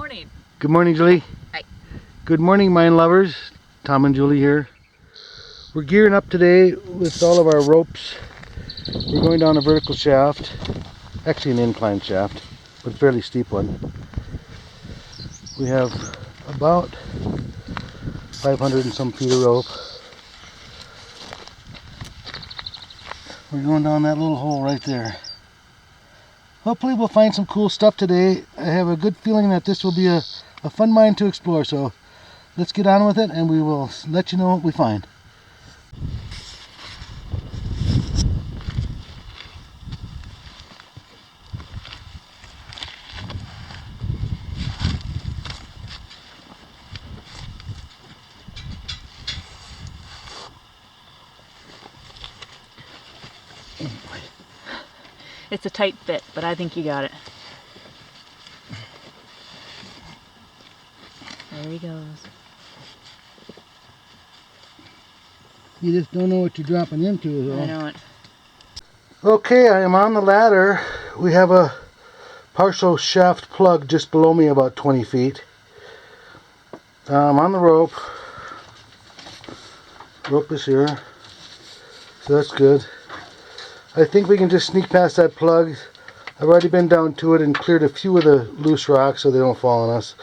morning. Good morning, Julie. Hi. Good morning, mine lovers. Tom and Julie here. We're gearing up today with all of our ropes. We're going down a vertical shaft, actually an incline shaft, but a fairly steep one. We have about 500 and some feet of rope. We're going down that little hole right there. Hopefully we'll find some cool stuff today. I have a good feeling that this will be a fun mine to explore, so let's get on with it and we will let you know what we find. It's a tight fit, but I think you got it. There he goes. You just don't know what you're dropping into, though. I know it. Okay, I am on the ladder. We have a partial shaft plug just below me about 20 feet. I'm on the rope. Rope is here, so that's good. I think we can just sneak past that plug. I've already been down to it and cleared a few of the loose rocks so they don't fall on us,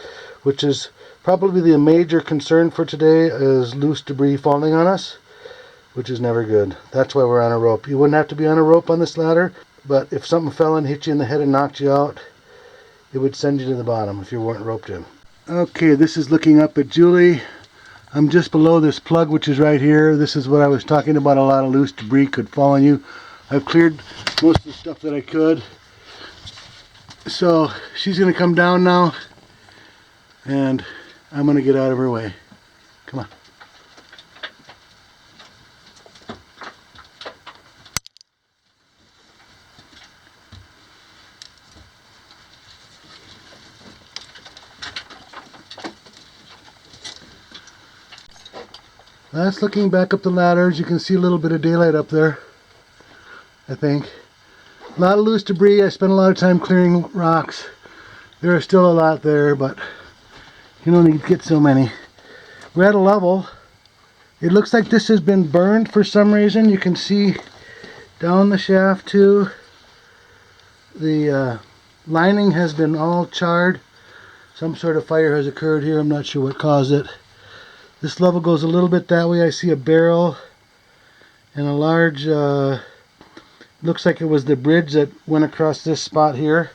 which is probably the major concern for today, is loose debris falling on us, which is never good. That's why we're on a rope. You wouldn't have to be on a rope on this ladder, but if something fell and hit you in the head and knocked you out, it would send you to the bottom if you weren't roped in. Okay, this is looking up at Julie. I'm just below this plug, which is right here. This is what I was talking about. A lot of loose debris could fall on you. I've cleared most of the stuff that I could. So she's going to come down now, and I'm going to get out of her way. Come on. That's looking back up the ladders. You can see a little bit of daylight up there, I think. A lot of loose debris. I spent a lot of time clearing rocks. There are still a lot there, but you don't need to get so many. We're at a level. It looks like this has been burned for some reason. You can see down the shaft too. The lining has been all charred. Some sort of fire has occurred here. I'm not sure what caused it. This level goes a little bit that way. I see a barrel and a large, looks like it was the bridge that went across this spot here,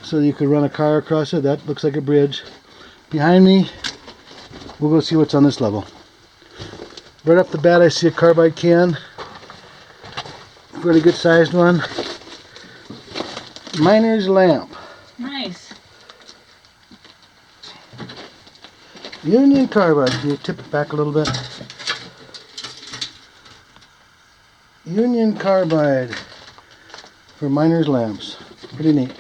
so you could run a car across it. That looks like a bridge. Behind me, we'll go see what's on this level. Right off the bat, I see a carbide can. Pretty good sized one. Miner's lamp. Nice. Union carbide. Can you tip it back a little bit? Union carbide for miner's lamps. Pretty neat.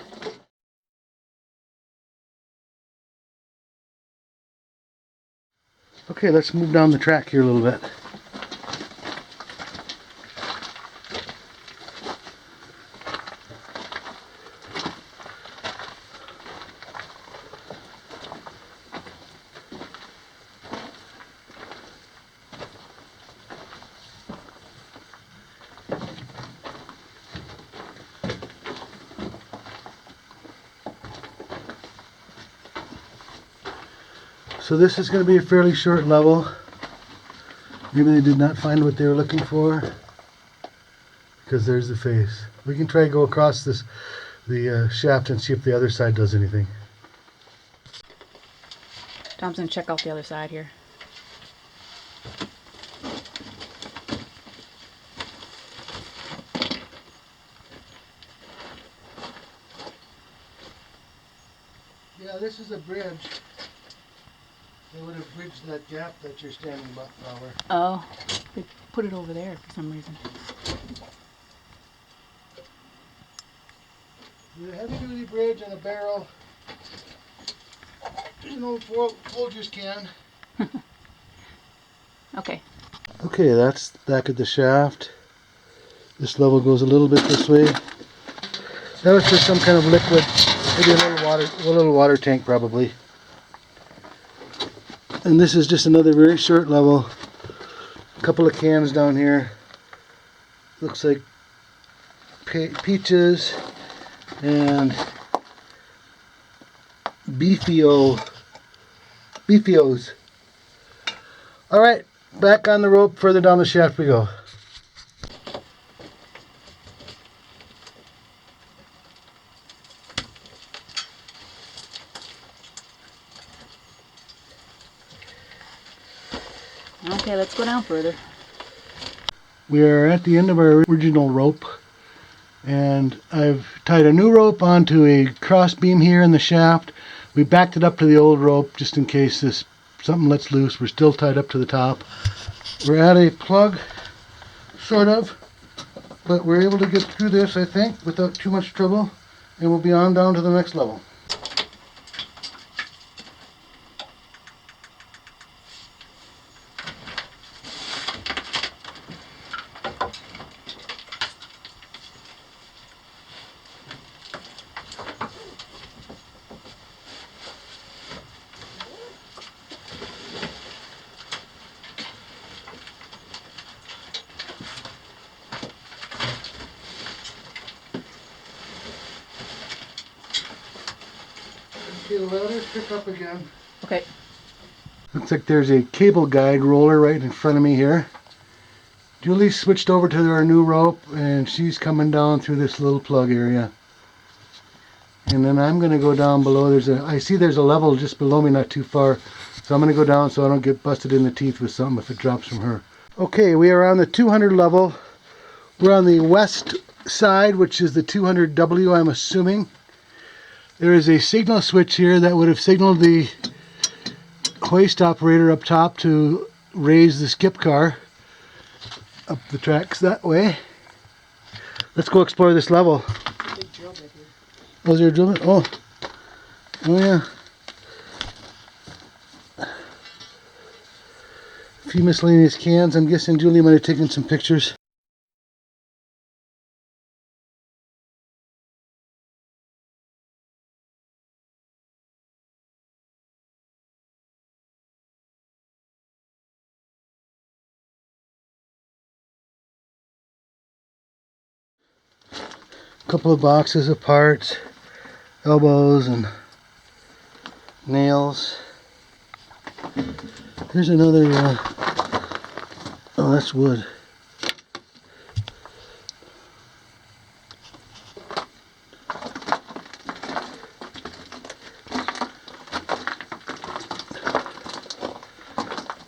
Okay, let's move down the track here a little bit. So this is going to be a fairly short level. Maybe they did not find what they were looking for, because there's the face. We can try to go across the shaft and see if the other side does anything. Tom's gonna check out the other side here. Yeah, this is a bridge. They would have bridged that gap that you're standing over. Oh, they put it over there for some reason. With a heavy-duty bridge and a barrel. An old Folgers can. Okay. Okay, that's back at the shaft. This level goes a little bit this way. That was for some kind of liquid, maybe a little water. little water tank probably. And this is just another very short level. A couple of cans down here. Looks like peaches and beefios. Alright, back on the rope, further down the shaft we go. Okay, let's go down further. We are at the end of our original rope, and I've tied a new rope onto a cross beam here in the shaft. We backed it up to the old rope just in case something lets loose. We're still tied up to the top. We're at a plug, sort of, but we're able to get through this, I think, without too much trouble, and we'll be on down to the next level. Okay, the ladder, pick up again. Okay. Looks like there's a cable guide roller right in front of me here. Julie switched over to our new rope and she's coming down through this little plug area. And then I'm going to go down below. I see there's a level just below me, not too far. So I'm going to go down so I don't get busted in the teeth with something if it drops from her. Okay, we are on the 200 level. We're on the west side, which is the 200W, I'm assuming. There is a signal switch here that would have signaled the hoist operator up top to raise the skip car up the tracks that way. Let's go explore this level. Big drill bit here. Oh, is there a drill bit? Oh yeah. A few miscellaneous cans. I'm guessing Julie might have taken some pictures. Couple of boxes of parts, elbows and nails. Here's another, oh, that's wood.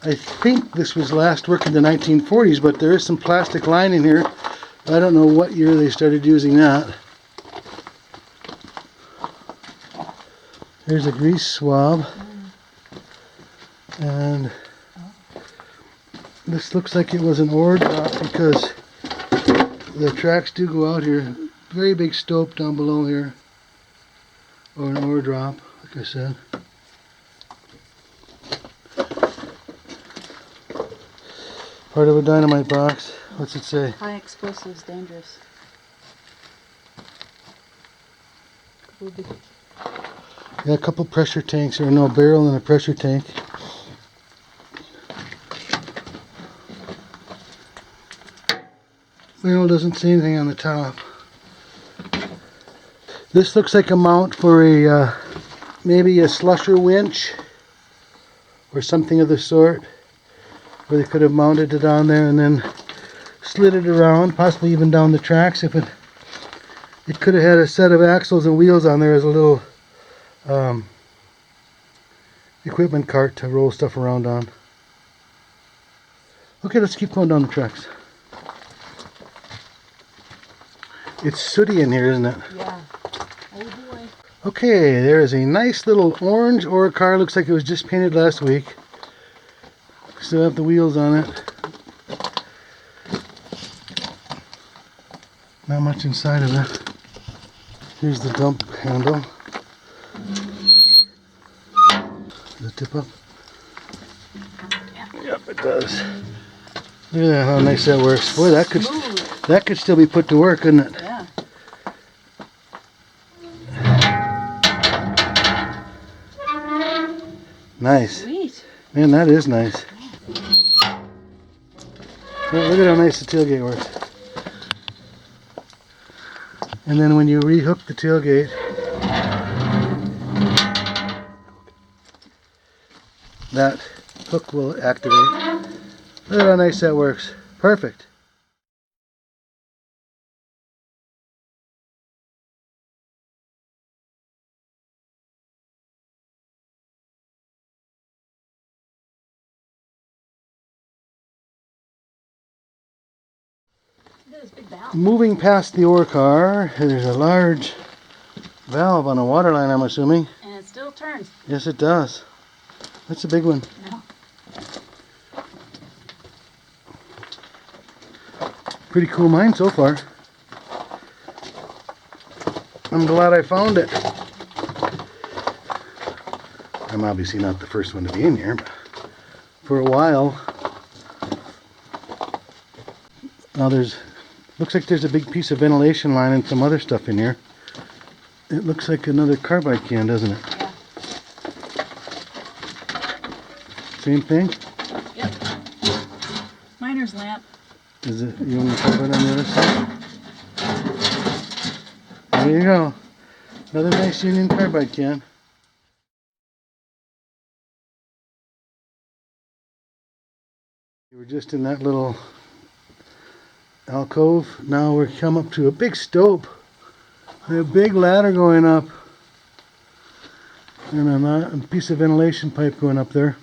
I think this was last work in the 1940s, but there is some plastic lining here. I don't know what year they started using that. There's a grease swab. And this looks like it was an ore drop because the tracks do go out here. Very big stope down below here. Or an ore drop, like I said. Part of a dynamite box. What's it say? High explosives, dangerous. Yeah, a couple pressure tanks, or no, a barrel and a pressure tank. Barrel doesn't say anything on the top. This looks like a mount for a maybe a slusher winch or something of the sort, where they could have mounted it on there and then slid it around, possibly even down the tracks. If it could have had a set of axles and wheels on there as a little equipment cart to roll stuff around on. Okay, let's keep going down the tracks. It's sooty in here, isn't it? Yeah. Oh boy. Okay, there is a nice little orange ore car. Looks like it was just painted last week. Still have the wheels on it. Not much inside of it. Here's the dump handle. Does it tip up? Yep, it does. Look at that, how nice that works. Boy, that could still be put to work, couldn't it? Yeah. Nice. Sweet. Man, that is nice. Well, look at how nice the tailgate works. And then when you rehook the tailgate, that hook will activate. Look at how nice that works. Perfect. Look at this big valve. Moving past the ore car, there's a large valve on a water line, I'm assuming. And it still turns. Yes, it does. That's a big one. No. Pretty cool mine so far. I'm glad I found it. I'm obviously not the first one to be in here, but for a while. Now looks like there's a big piece of ventilation line and some other stuff in here. It looks like another carbide can, doesn't it? Yeah. Same thing? Yep. Miner's lamp. Is it union carbide on the other side? There you go. Another nice union carbide can. We were just in that little alcove. Now we're come up to a big stope. And a big ladder going up. And a piece of ventilation pipe going up there.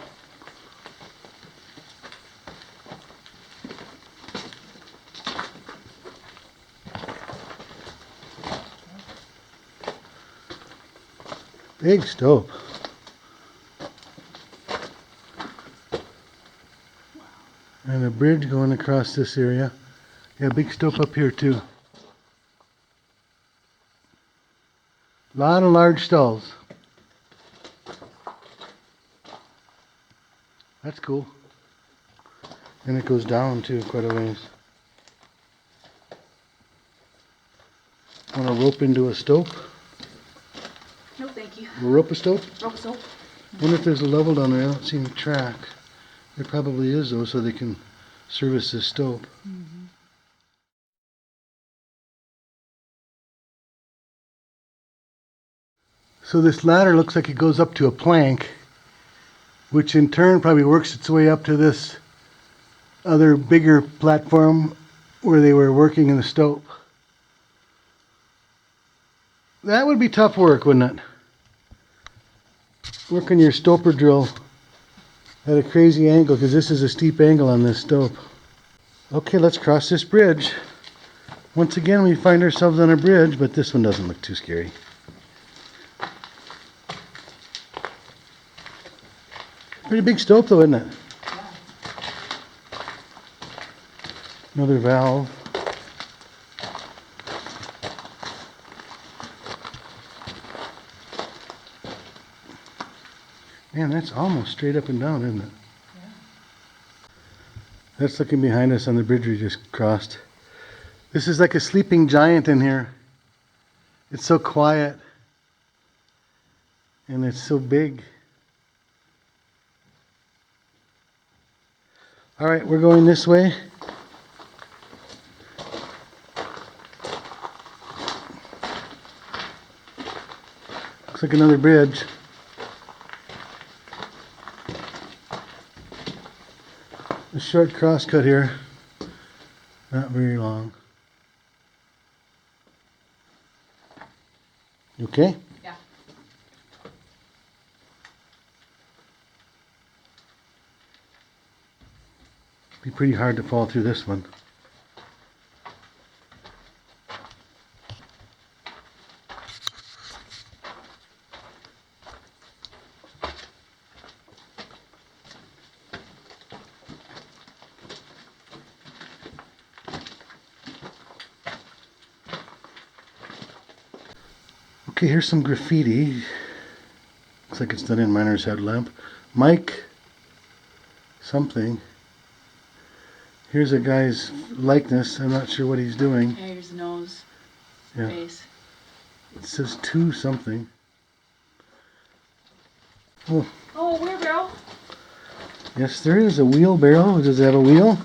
Big stope. And a bridge going across this area. Yeah, big stope up here too. A lot of large stalls. That's cool. And it goes down too quite a ways. Want to rope into a stope? No, thank you. We'll rope a stope? Rope soap. Wonder if there's a level down there. I don't see any track. There probably is though, so they can service this stope. Mm-hmm. So this ladder looks like it goes up to a plank, which in turn probably works its way up to this other bigger platform where they were working in the stope. That would be tough work, wouldn't it? Working your stoper drill at a crazy angle, because this is a steep angle on this stope. Okay, let's cross this bridge. Once again, we find ourselves on a bridge, but this one doesn't look too scary. Pretty big stope though, isn't it? Yeah. Another valve. Man, that's almost straight up and down, isn't it? Yeah. That's looking behind us on the bridge we just crossed. This is like a sleeping giant in here. It's so quiet. And it's so big. All right, we're going this way. Looks like another bridge. A short crosscut here. Not very long. You okay? Yeah. Be pretty hard to fall through this one. Okay, here's some graffiti. Looks like it's done in miner's headlamp. Mike something. Here's a guy's likeness. I'm not sure what he's doing. Yeah, here's the nose. Yeah. Face. It says 2 something. Oh, Oh, wheelbarrow. Yes, there is a wheelbarrow. Does it have a wheel?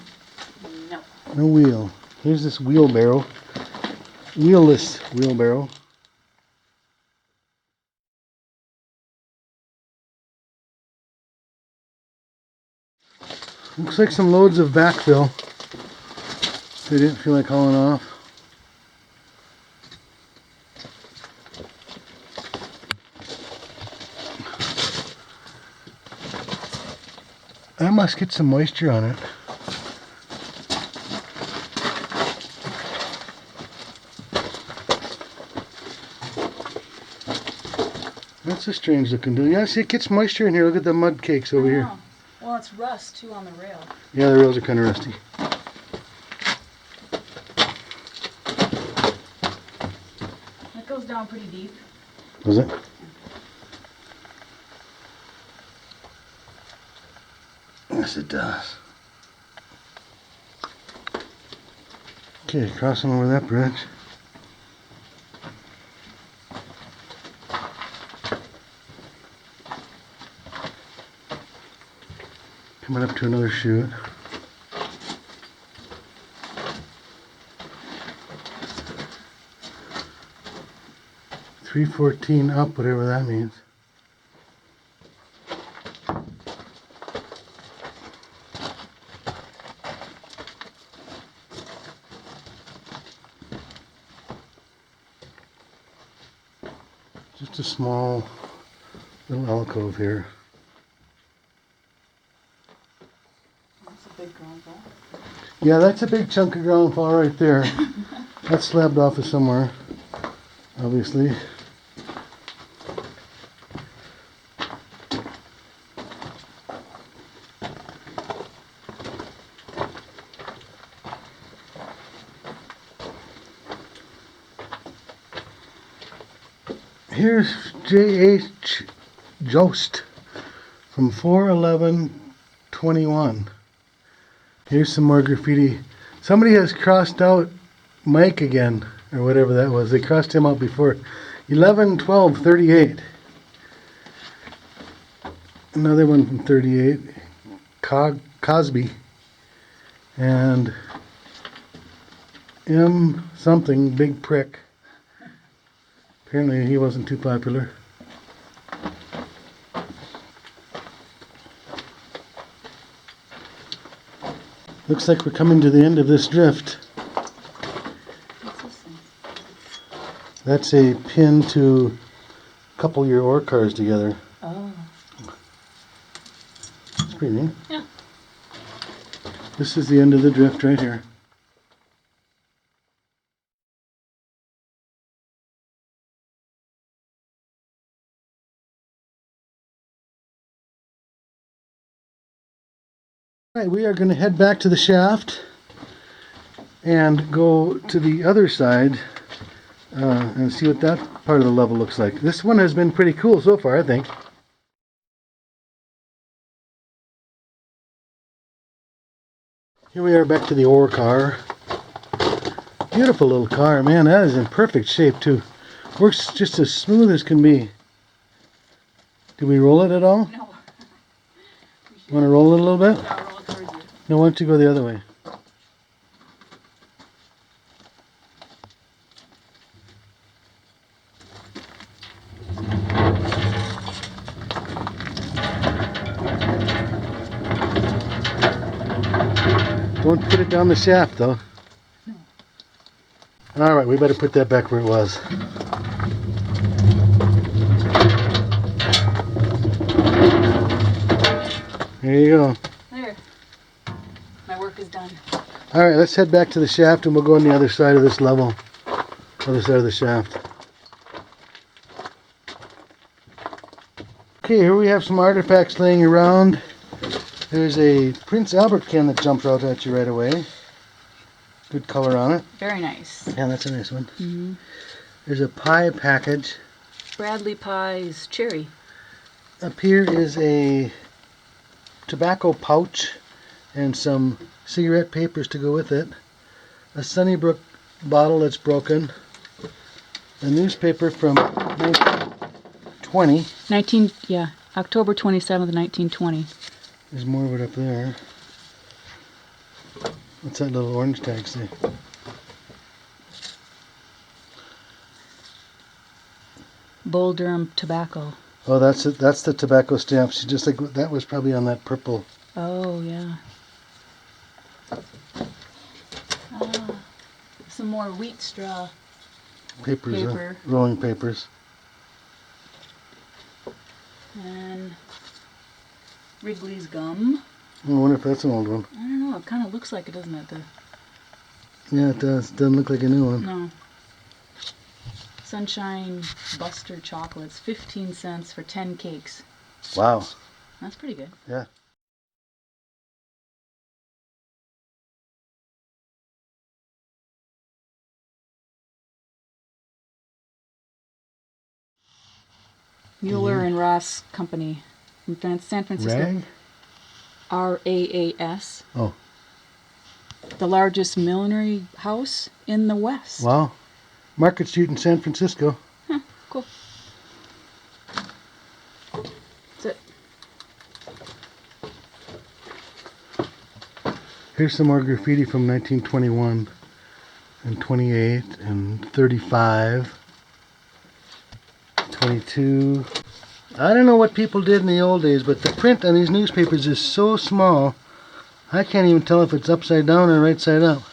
No. No wheel. Here's this wheelbarrow. Wheelless wheelbarrow. Looks like some loads of backfill. They didn't feel like hauling off. I must get some moisture on it. That's a strange looking deal. Yeah, see, it gets moisture in here. Look at the mud cakes over here. Well, it's rust too on the rail. Yeah, the rails are kind of rusty. It goes down pretty deep. Does it? Yes, it does. Okay, crossing over that bridge. Coming up to another chute. $3.14 up, whatever that means. Just a small little alcove here. That's a big ground ball. Yeah, that's a big chunk of ground fall right there. That's slabbed off of somewhere, obviously. Here's J.H. Jost from 4/11/21. Here's some more graffiti. Somebody has crossed out Mike again, or whatever that was. They crossed him out before. 11/12/38. Another one from 38. Cosby. And M something, big prick. Apparently he wasn't too popular. Looks like we're coming to the end of this drift. What's this thing? That's a pin to couple your ore cars together. Oh. That's pretty neat. Yeah. This is the end of the drift right here. All right, we are going to head back to the shaft and go to the other side and see what that part of the level looks like. This one has been pretty cool so far, I think. Here we are back to the ore car. Beautiful little car, man. That is in perfect shape too. Works just as smooth as can be. Did we roll it at all? No. Want to roll it a little bit? I'll roll it towards you. No, why don't you go the other way? Don't put it down the shaft though. No. Alright, we better put that back where it was. There you go. There. My work is done. Alright, let's head back to the shaft and we'll go on the other side of this level. Other side of the shaft. Okay, here we have some artifacts laying around. There's a Prince Albert can that jumps out at you right away. Good color on it. Very nice. Yeah, that's a nice one. Mm-hmm. There's a pie package. Bradley Pie's cherry. Up here is a tobacco pouch and some cigarette papers to go with it. A Sunnybrook bottle that's broken. A newspaper from 1920. October 27th, 1920. There's more of it up there. What's that little orange tag say? Bull Durham tobacco. Oh, that's it. That's the tobacco stamps. Just like that was probably on that purple. Oh, yeah. Ah, some more wheat straw. Papers, Paper. rolling papers. And Wrigley's gum. I wonder if that's an old one. I don't know. It kind of looks like it, doesn't it? Yeah, it does. Doesn't look like a new one. No. Sunshine Buster chocolates, 15 cents for 10 cakes. Wow. That's pretty good. Yeah. Mueller and Ross Company from San Francisco. Rag? RAAS. Oh. The largest millinery house in the West. Wow. Market Street in San Francisco. Huh, cool. That's it. Here's some more graffiti from 1921 and 28 and 35, 22. I don't know what people did in the old days, but the print on these newspapers is so small, I can't even tell if it's upside down or right side up.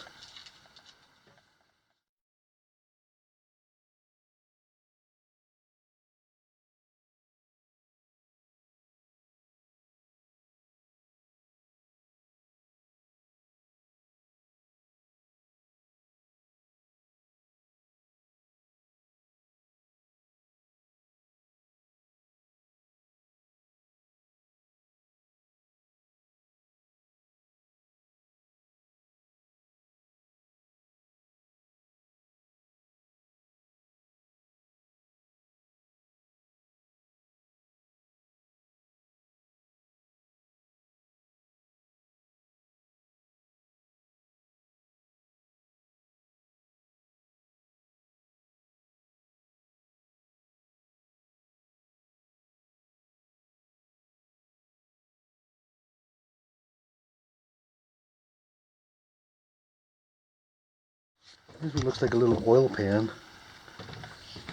Here's what looks like a little oil pan.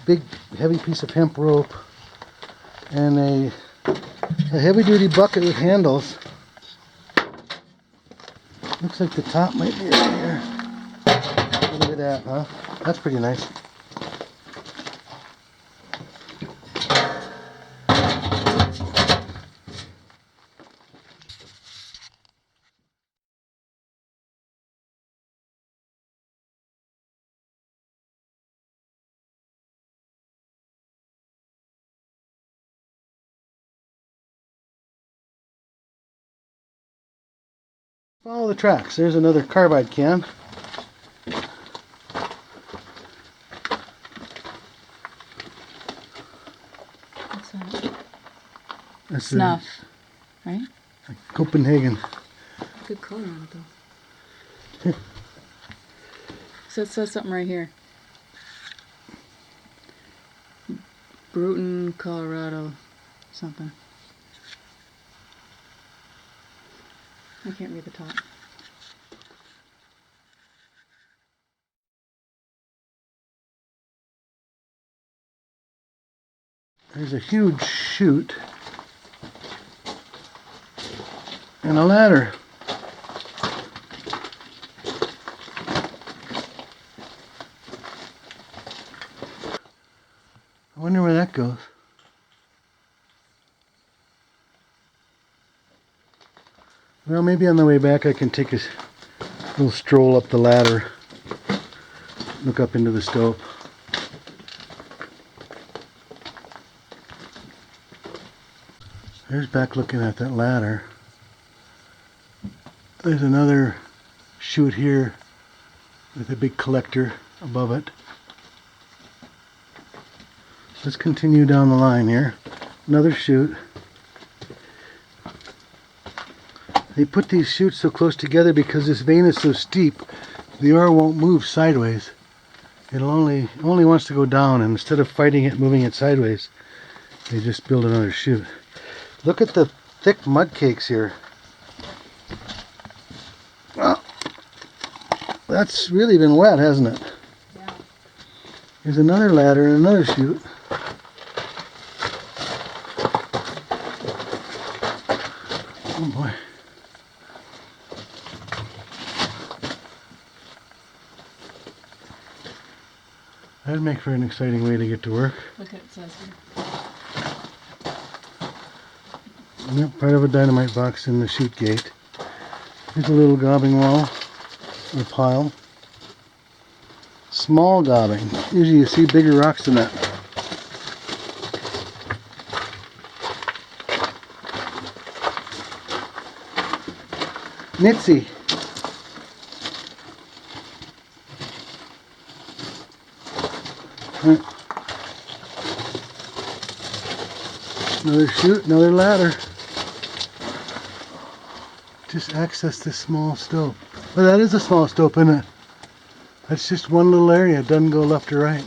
Big heavy piece of hemp rope and a heavy duty bucket with handles. Looks like the top might be right here. Look at that, huh? That's pretty nice. Follow the tracks. There's another carbide can. What's that? That's Snuff, right? Copenhagen. Good color on it, though. So it says something right here. Bruton, Colorado, something. I can't read the top. There's a huge chute and a ladder. I wonder where that goes. Well, maybe on the way back I can take a little stroll up the ladder, look up into the stove. There's back looking at that ladder. There's another chute here with a big collector above it. Let's continue down the line here. Another chute. They put these chutes so close together because this vein is so steep, the ore won't move sideways. It only wants to go down, and instead of fighting it, moving it sideways, they just build another chute. Look at the thick mud cakes here. Well, that's really been wet, hasn't it? Yeah. There's another ladder and another chute. Oh boy. That'd make for an exciting way to get to work. Look at it says here. Yep, part of a dynamite box in the chute gate. Here's a little gobbing wall, or pile. Small gobbing. Usually you see bigger rocks than that. Nitsy. Right. Another chute, another ladder. Just access this small stope. Well, that is a small stope, isn't it? That's just one little area. It doesn't go left or right.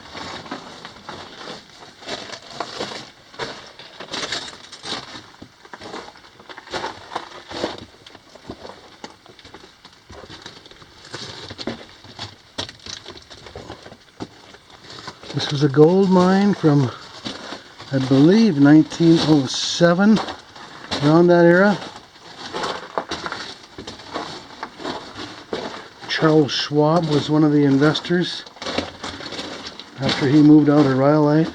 This was a gold mine from, I believe, 1907, around that era. Charles Schwab was one of the investors after he moved out of Rhyolite.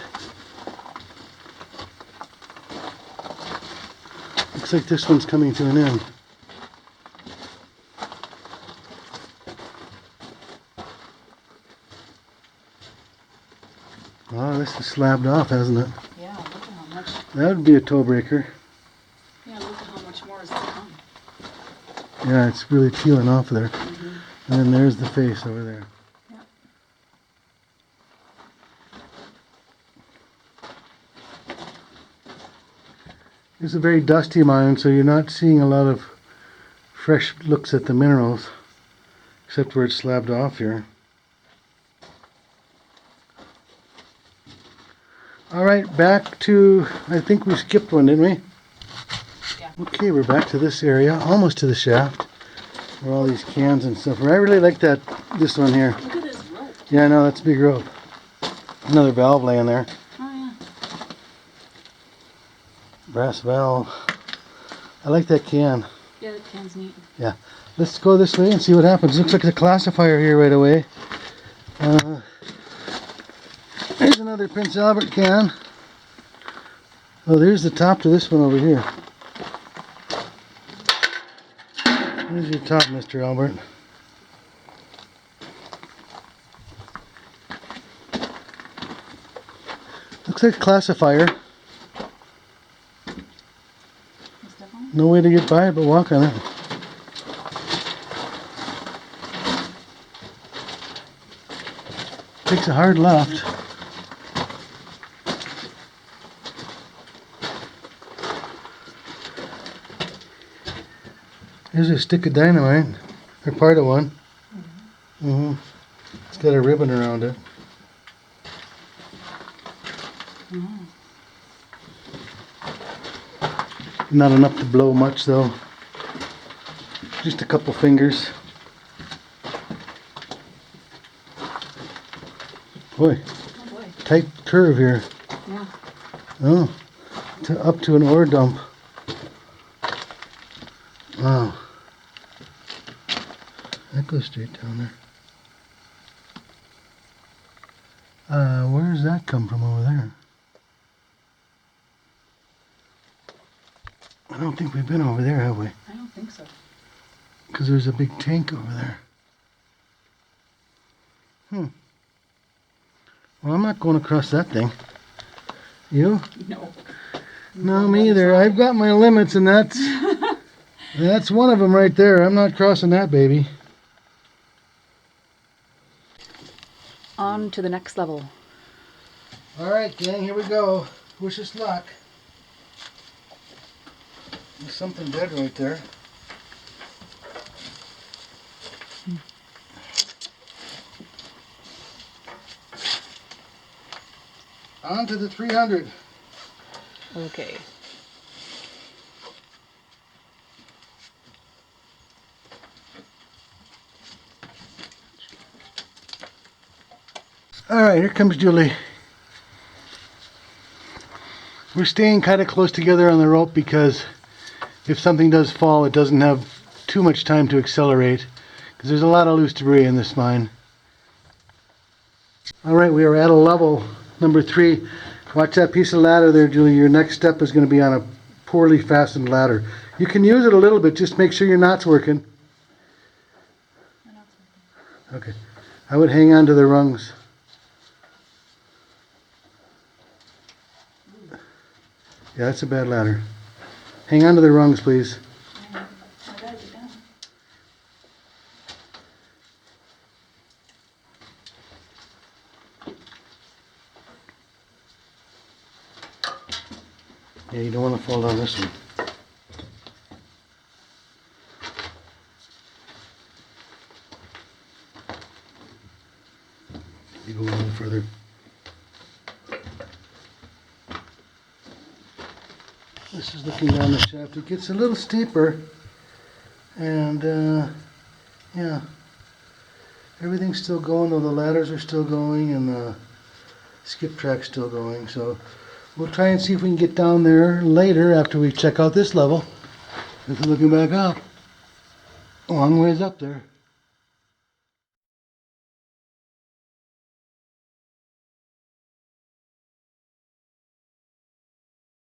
Looks like this one's coming to an end. Wow, this is slabbed off, hasn't it? Yeah, look at how much. That would be a toe breaker. Yeah, look at how much more is to come. Yeah, it's really peeling off there. Mm-hmm. And then there's the face over there. Yeah. It's a very dusty mine, so you're not seeing a lot of fresh looks at the minerals, except where it's slabbed off here. Alright, back to, I think we skipped one, didn't we? Yeah. Okay, we're back to this area, almost to the shaft, where all these cans and stuff are. I really like this one here. Look at this rope. Yeah, I know, that's a big rope. Another valve laying there. Oh, yeah. Brass valve. I like that can. Yeah, the can's neat. Yeah. Let's go this way and see what happens. Looks like the classifier here right away. There's another Prince Albert can. Oh, there's the top to this one over here. There's your top, Mr. Albert. Looks like a classifier. No way to get by it but walk on it. Takes a hard left. There's a stick of dynamite, or part of one. Mm-hmm. It's got a ribbon around it. Mm-hmm. Not enough to blow much though. Just a couple fingers. Boy, Oh boy. tight curve here. Yeah. Oh, up to an ore dump. Wow. That goes straight down there. Where does that come from over there? I don't think we've been over there, have we? I don't think so. Because there's a big tank over there. Well, I'm not going across that thing. You? No. No, me either. I've got my limits, and that's one of them right there. I'm not crossing that baby. On to the next level. All right, gang, here we go. Wish us luck. There's something dead right there. On to the 300. Okay. Alright, here comes Julie. We're staying kind of close together on the rope because if something does fall, it doesn't have too much time to accelerate, because there's a lot of loose debris in this mine. Alright, we are at a level number 3. Watch that piece of ladder there, Julie. Your next step is going to be on a poorly fastened ladder. You can use it a little bit, just make sure your knot's working. Okay. I would hang on to the rungs. Yeah, that's a bad ladder. Hang on to the rungs, please. Yeah, you don't want to fall down this one. You go a little further. This is looking down the shaft. It gets a little steeper, and yeah, everything's still going, though the ladders are still going and the skip track's still going. So we'll try and see if we can get down there later after we check out this level. This is looking back up. A long ways up there.